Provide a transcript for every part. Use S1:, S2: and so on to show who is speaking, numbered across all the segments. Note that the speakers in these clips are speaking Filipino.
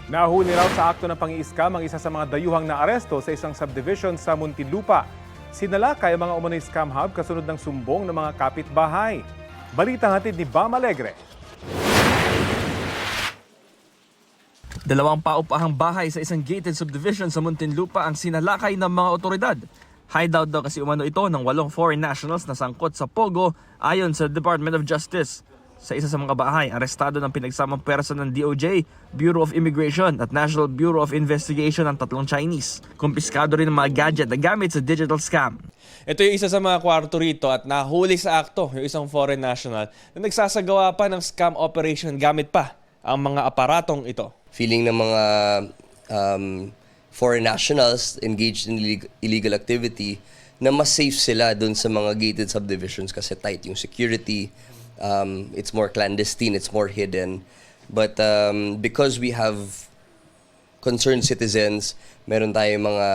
S1: Nahuli raw sa akto ng pang-i-scam ang isa sa mga dayuhang naaresto sa isang subdivision sa Muntinlupa. Sinalakay ang mga umano'y scam hub kasunod ng sumbong ng mga kapitbahay. Balitang hatid ni Bam Alegre.
S2: Dalawang paupahang bahay sa isang gated subdivision sa Muntinlupa ang sinalakay ng mga otoridad. Hideout daw kasi umano ito ng 8 foreign nationals na sangkot sa Pogo ayon sa Department of Justice. Sa isa sa mga bahay, arestado ng pinagsamang pwersa ng DOJ, Bureau of Immigration at National Bureau of Investigation ang 3 Chinese. Kumpiskado rin ang mga gadget na gamit sa digital scam.
S3: Ito yung isa sa mga kwarto rito at nahuli sa akto yung isang foreign national na nagsasagawa pa ng scam operation gamit pa ang mga aparatong ito.
S4: Feeling ng mga foreign nationals engaged in illegal activity na mas safe sila dun sa mga gated subdivisions kasi tight yung security. It's more clandestine, it's more hidden. But because we have concerned citizens, meron tayong mga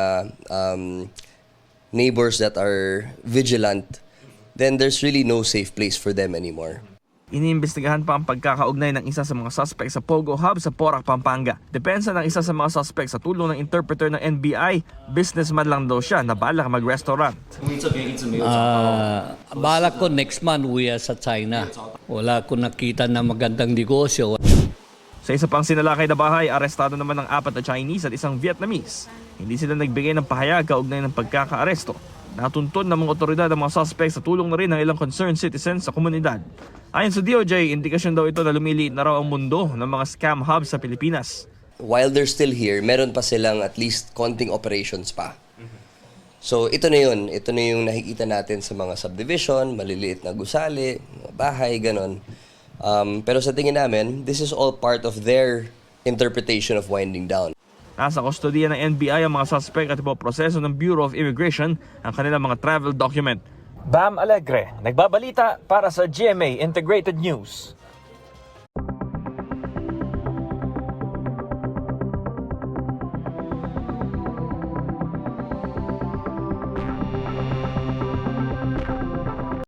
S4: neighbors that are vigilant, then there's really no safe place for them anymore.
S2: Iniimbestigahan pa ang pagkakaugnay ng isa sa mga suspect sa Pogo Hub sa Porac, Pampanga. Depensa ng isa sa mga suspect sa tulong ng interpreter ng NBI, businessman lang daw siya na balak mag-restaurant.
S5: Balak ko next month uwi sa China. Wala ko nakita na magandang negosyo.
S2: Sa isa pang sinalakay na bahay, arestado naman ng 4 na Chinese at isang Vietnamese. Hindi sila nagbigay ng pahayag kaugnay ng pagkakaaresto. Natuntun ng mga otoridad ang mga suspect sa tulong na rin ng ilang concerned citizens sa komunidad. Ayon sa DOJ, indikasyon daw ito na lumiliit na raw ang mundo ng mga scam hubs sa Pilipinas.
S4: While they're still here, meron pa silang at least konting operations pa. So ito na yun. Ito na yung nakikita natin sa mga subdivision, maliliit na gusali, mga bahay, ganon. Pero sa tingin namin, this is all part of their interpretation of winding down.
S2: Nasa kustodiya ng NBI ang mga suspect at ipoproseso ng Bureau of Immigration ang kanilang mga travel document. Bam Alegre, nagbabalita para sa GMA Integrated News.